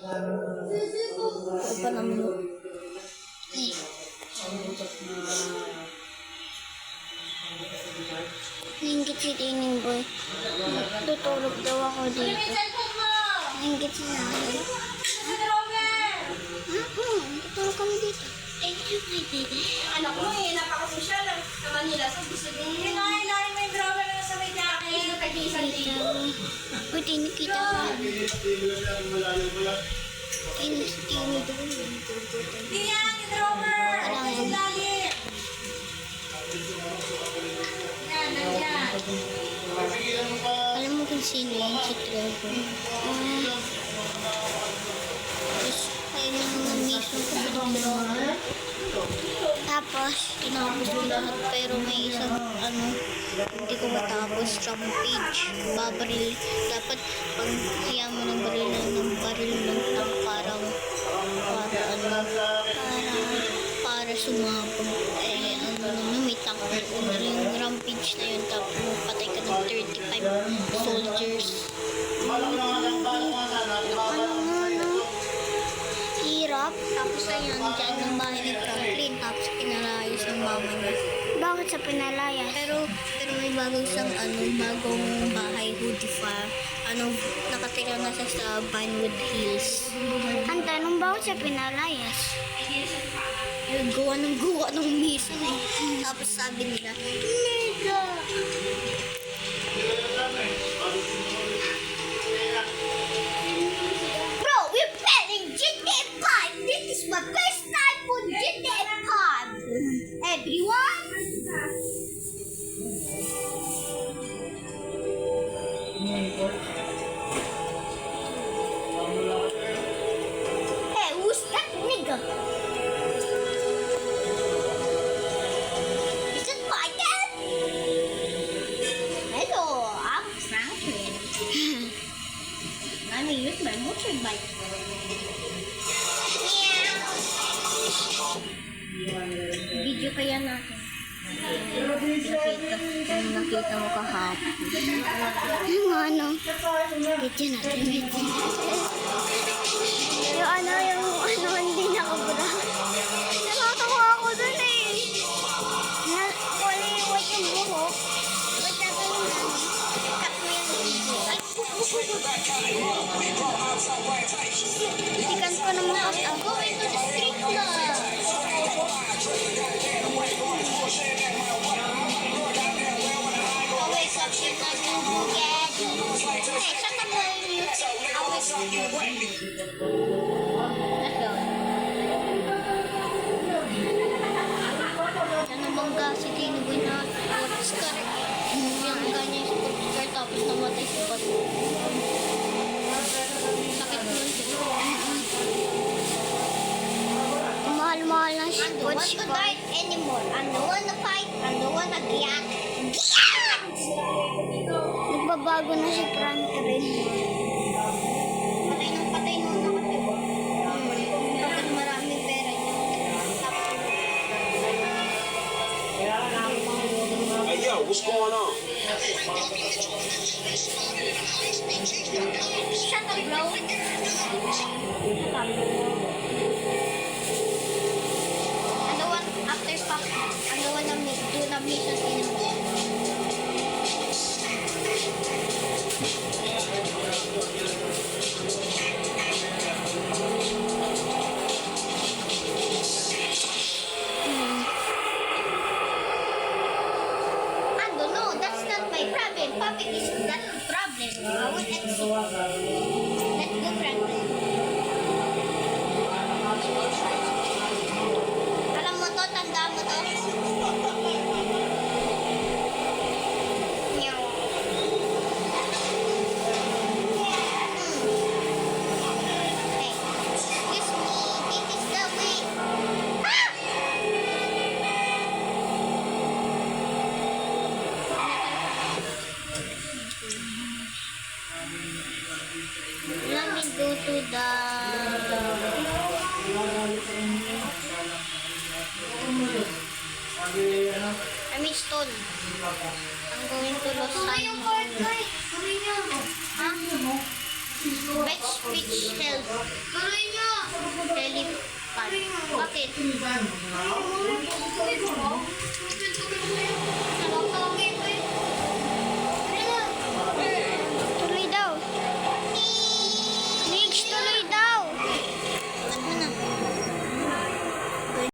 Ito pa naman. Hinggit si Tining Boy. Tutulog daw ako dito. Hinggit si Nani. Tutulog kami dito. Thank you, my baby. Anak mo eh, napakasosyal sa Manila. So gusto din. Hinahin may drama na sa may jacket. Hindi tag-isang dito. Uy, tinikita ko. Tinig si Tini doon. Hindi yan, yung drummer. Alam mo lagi. Yan, nandiyan. Alam mo kung sino yan, si Trevor. Ayun lang naman mismo ko binigyan. Tapos, tinapos ko lahat pero may isang hindi ko matapos, rampage, babaril. Dapat pag siya mo ng baril ng tank para sumabog. Eh, may tank yung rampage na yun, tapos patay ka ng 35 soldiers. Hirap. Tapos ayun, dyan ang bahay ni Franklin. Tapos pinalayas ng mama niya. Bakit sa pinalayas? Pero may bagong bagong bahay, Hoodie Farm. Nakatira na siya sa Vinewood Hills. Ang tanong, bakit sa pinalayas? Gawa ng misa eh. Tapos sabi nila, Nega! Bro, we're playing GTA 5! This is my first time for GTA 5! Everyone! Hey, who's that nigga? Is it Michael? Hello, I'm Franklin. Let me use my motorbike. Video kaya natin. Nakita mo kahapon. Yung video natin. Yung hindi nakabura. Nakatawa ako dun eh. Kuliwat yung buhok. Ba't natin cut mo yung video? Ikan ko naman kasi ang going to the street na. Always up your cousin Bugatti. Hey, shut up na yung always up your Bugatti. Let's go. Yan ang bangga si Tino Boy na sports car. Yung ganyan yung sports car tapos namatay si Pat. Sakit nun siguro. Mahal-mahal ng sports car. I don't want to die anymore. I don't want to fight. I don't want to giat. Nagbabago na si Franklin. Patay nung nakatiwa. Bakit maraming pera niya? Hey yo, what's going on? Shut up, bro. Ano one after stop? Ano one do na mission anymore? I don't know. That's not my problem. Public is not the problem. I will exit. Let's go, Franklin. Alam mo to, tandaan mo to. Meow. Hey, excuse me, this is the way. Ah! Let me go to the I'm installed. I'm going to Los Angeles. Huh? Which Which health? Tuloy nyo! Helipad. Bakit?